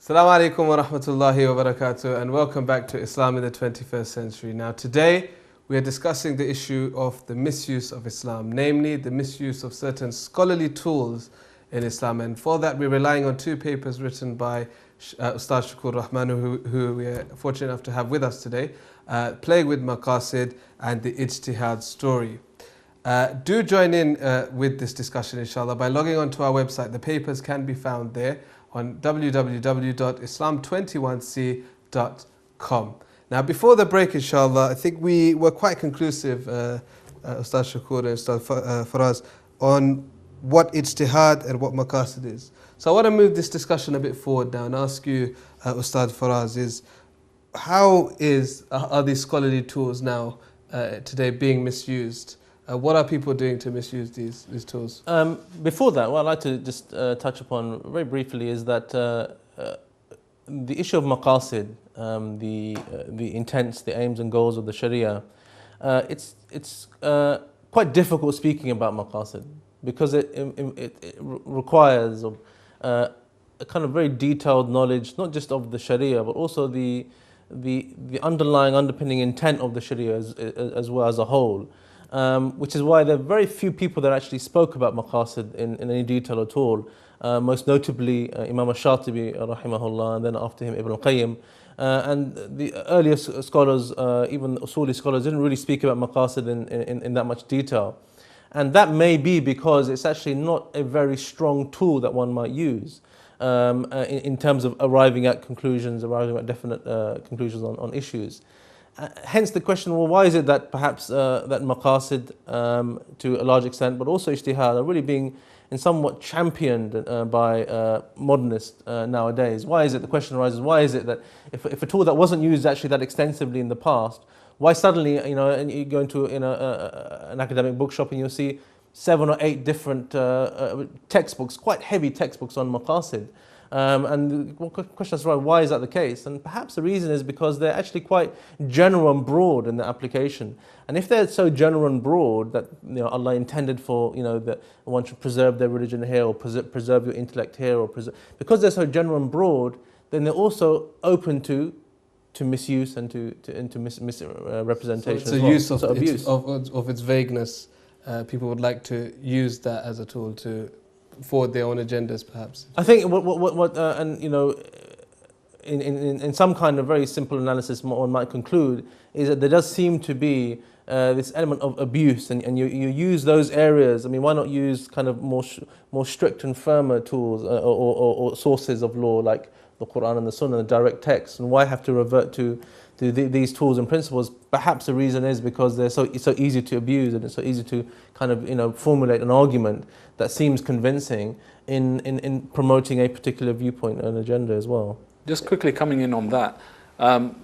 Assalamu alaikum wa rahmatullahi wa barakatuh, and welcome back to Islam in the 21st century. Now today we are discussing the issue of the misuse of Islam, namely the misuse of certain scholarly tools in Islam, and for that we're relying on two papers written by Ustaz Shakur Rahman, who we are fortunate enough to have with us today, Playing with Maqasid and the Ijtihad Story. Do join in with this discussion inshallah by logging onto our website. The papers can be found there on www.islam21c.com. Now before the break inshallah, I think we were quite conclusive, Ustaz Shakur and Ustaz Faraz, on what ijtihad and what maqasid is. So I want to move this discussion a bit forward now and ask you, Ustaz Faraz, is how are these scholarly tools now today being misused? What are people doing to misuse these tools? Before that, what I'd like to just touch upon very briefly is that the issue of maqasid, the intents, the aims and goals of the Sharia, it's quite difficult speaking about maqasid because it requires a kind of very detailed knowledge, not just of the Sharia, but also the underpinning intent of the Sharia as well as a whole. Which is why there are very few people that actually spoke about maqasid in any detail at all. Most notably Imam al-Shatibi rahimahullah, and then after him Ibn al-Qayyim. And the earlier scholars, even Usuli scholars, didn't really speak about maqasid in that much detail. And that may be because it's actually not a very strong tool that one might use in terms of arriving at definite conclusions on issues. Hence the question, well, why is it that perhaps that maqasid to a large extent, but also ijtihad, are really being in somewhat championed by modernists nowadays? Why is it, the question arises, why is it that if a tool that wasn't used actually that extensively in the past, why suddenly, and you go into an academic bookshop and you'll see 7 or 8 different textbooks, quite heavy textbooks on maqasid. And the question is, why is that the case? And perhaps the reason is because they're actually quite general and broad in their application. And if they're so general and broad that Allah intended for that one should preserve their religion here, or preserve your intellect here, or because they're so general and broad, then they're also open to misuse and to misrepresentation. So it's a use of its vagueness. People would like to use that as a tool to forward their own agendas, perhaps. I think in some kind of very simple analysis, one might conclude is that there does seem to be this element of abuse, and you use those areas. I mean, why not use kind of more strict and firmer tools or sources of law like the Quran and the Sunnah, the direct text, and why have to revert to these tools and principles? Perhaps the reason is because it's so easy to abuse, and it's so easy to kind of formulate an argument that seems convincing in promoting a particular viewpoint and agenda as well. Just quickly coming in on that,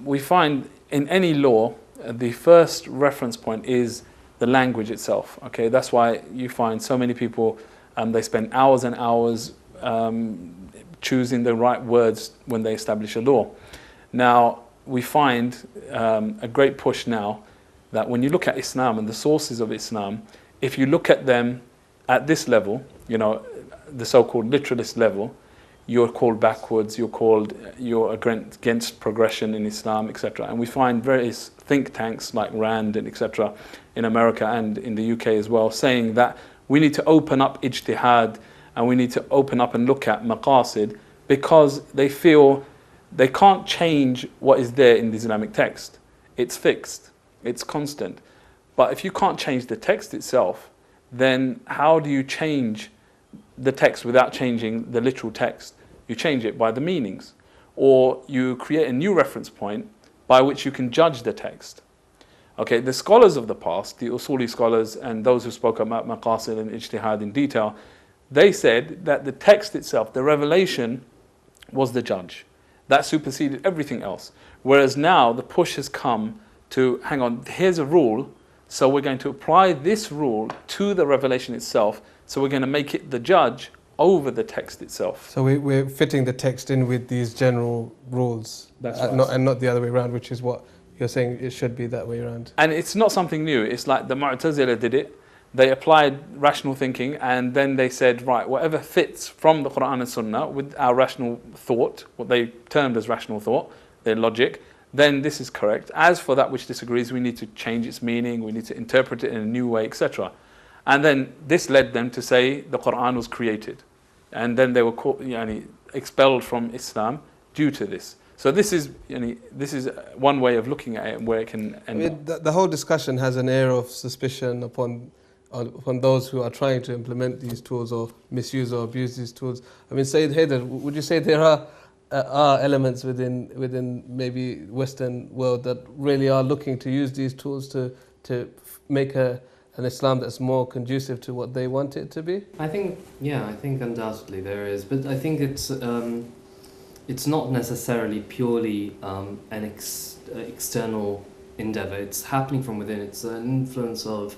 we find in any law the first reference point is the language itself. Okay, that's why you find so many people they spend hours and hours choosing the right words when they establish a law. Now we find a great push now that when you look at Islam and the sources of Islam, if you look at them at this level, the so-called literalist level, you're called backwards, you're against progression in Islam, etc. And we find various think tanks like Rand and etc. in America and in the UK as well, saying that we need to open up ijtihad and we need to open up and look at maqasid, because they feel they can't change what is there in the Islamic text. It's fixed, it's constant. But if you can't change the text itself, then how do you change the text without changing the literal text? You change it by the meanings, or you create a new reference point by which you can judge the text. Okay, the scholars of the past, the Usuli scholars and those who spoke about maqasid and ijtihad in detail, they said that the text itself, the revelation, was the judge. That superseded everything else. Whereas now the push has come to, hang on, here's a rule, so we're going to apply this rule to the revelation itself, so we're going to make it the judge over the text itself. So we're fitting the text in with these general rules. That's right. And not the other way around, which is what you're saying it should be that way around. And it's not something new. It's like the Mu'tazila did it, they applied rational thinking, and then they said, right, whatever fits from the Quran and Sunnah with our rational thought, what they termed as rational thought, their logic, then this is correct. As for that which disagrees, we need to change its meaning, we need to interpret it in a new way, etc. And then this led them to say the Quran was created. And then they were expelled from Islam due to this. So this is one way of looking at it, where it can end up. The whole discussion has an air of suspicion upon those who are trying to implement these tools or misuse or abuse these tools. I mean, Sayyid Haider, would you say there are elements within maybe Western world that really are looking to use these tools to make an Islam that's more conducive to what they want it to be? I think undoubtedly there is, but I think it's not necessarily purely an external endeavor. It's happening from within. It's an influence of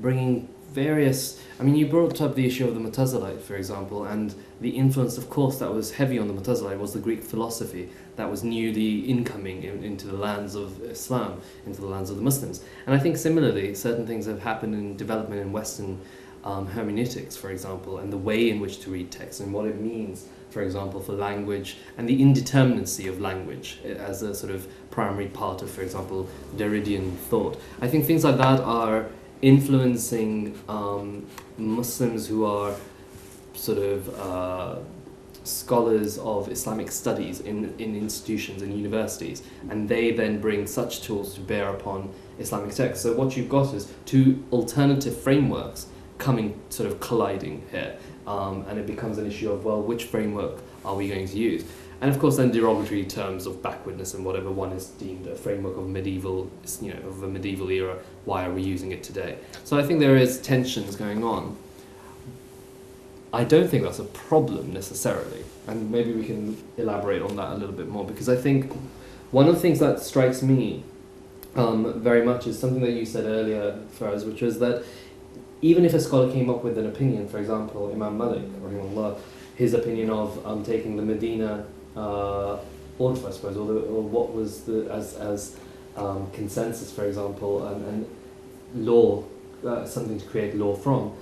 bringing various... I mean, you brought up the issue of the Mu'tazilite, for example, and the influence, of course, that was heavy on the Mu'tazilite was the Greek philosophy that was newly incoming into the lands of Islam, into the lands of the Muslims. And I think similarly, certain things have happened in development in Western hermeneutics, for example, and the way in which to read text and what it means, for example, for language and the indeterminacy of language as a sort of primary part of, for example, Derridian thought. I think things like that are influencing Muslims who are sort of scholars of Islamic studies in institutions and universities, and they then bring such tools to bear upon Islamic texts. So what you've got is two alternative frameworks coming, sort of colliding here, and it becomes an issue of, well, which framework are we going to use? And of course then derogatory terms of backwardness and whatever, one is deemed a framework of medieval, of a medieval era, why are we using it today? So I think there is tensions going on. I don't think that's a problem necessarily, and maybe we can elaborate on that a little bit more, because I think one of the things that strikes me very much is something that you said earlier, Faraz, which was that even if a scholar came up with an opinion, for example, Imam Malik, rahimahullah, his opinion of taking the Medina order, I suppose, or what was as consensus, for example, and law, something to create law from.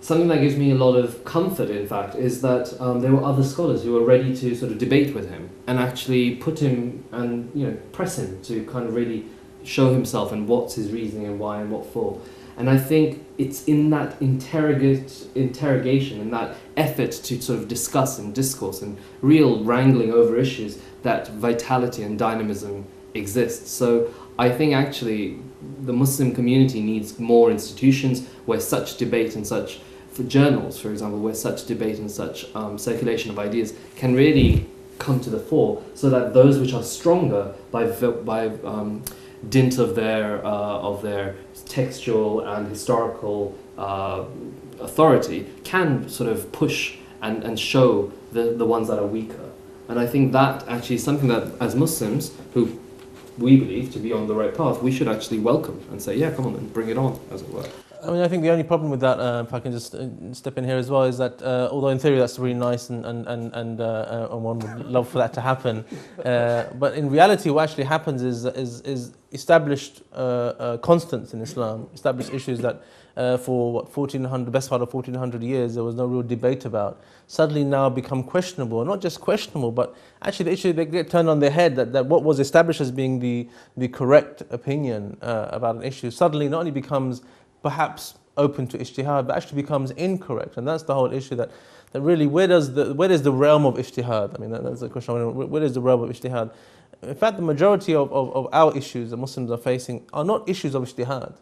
Something that gives me a lot of comfort, in fact, is that there were other scholars who were ready to sort of debate with him and actually put him and press him to kind of really show himself and what's his reasoning and why and what for. And I think it's in that interrogation, in that effort to sort of discuss and discourse and real wrangling over issues, that vitality and dynamism exists. So I think actually the Muslim community needs more institutions where such debate and such, for journals, for example, where such debate and such circulation of ideas can really come to the fore, so that those which are stronger by dint of their textual and historical authority can sort of push and show the ones that are weaker. And I think that actually is something that, as Muslims who we believe to be on the right path, we should actually welcome and say, yeah, come on and bring it on, as it were. I mean, I think the only problem with that, if I can just step in here as well, is that although in theory that's really nice and one would love for that to happen, but in reality what actually happens is established constants in Islam, established issues that for 1400, best part of 1400 years there was no real debate about, suddenly now become questionable. Not just questionable, but actually the issue, they get turned on their head, that what was established as being the correct opinion about an issue suddenly not only becomes perhaps open to ijtihad, but actually becomes incorrect. And that's the whole issue, that really where does the realm of ijtihad, I mean that's the question, where is the realm of ijtihad? In fact, the majority of our issues that Muslims are facing are not issues of ijtihad.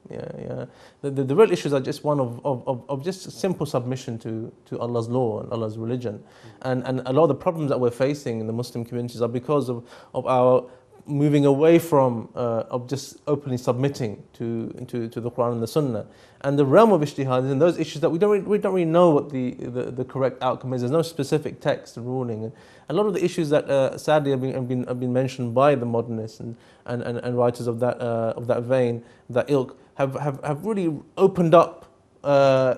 Yeah. The real issues are just one of just simple submission to Allah's law and Allah's religion. And a lot of the problems that we're facing in the Muslim communities are because of our moving away from of just openly submitting to the Quran and the Sunnah. And the realm of ijtihad is in those issues that we don't really know what the correct outcome is. There's no specific text and ruling. And a lot of the issues that sadly have been mentioned by the modernists and writers of that vein, that ilk, have really opened up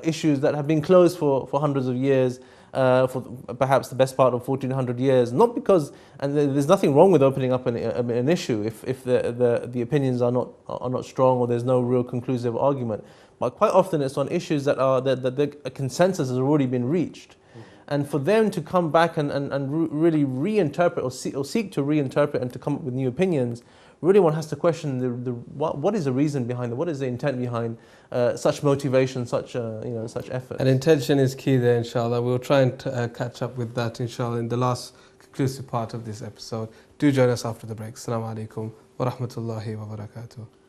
issues that have been closed for hundreds of years, for perhaps the best part of 1400 years. Not because, and there's nothing wrong with opening up an issue if the opinions are not strong or there's no real conclusive argument. But quite often it's on issues that a consensus has already been reached. And for them to come back and really reinterpret or seek to reinterpret and to come up with new opinions, really one has to question what is the reason behind it, what is the intent behind such motivation, such effort. And intention is key there, inshallah. We'll try and catch up with that, inshallah, in the last conclusive part of this episode. Do join us after the break. Assalamu alaikum wa rahmatullahi wa barakatuh.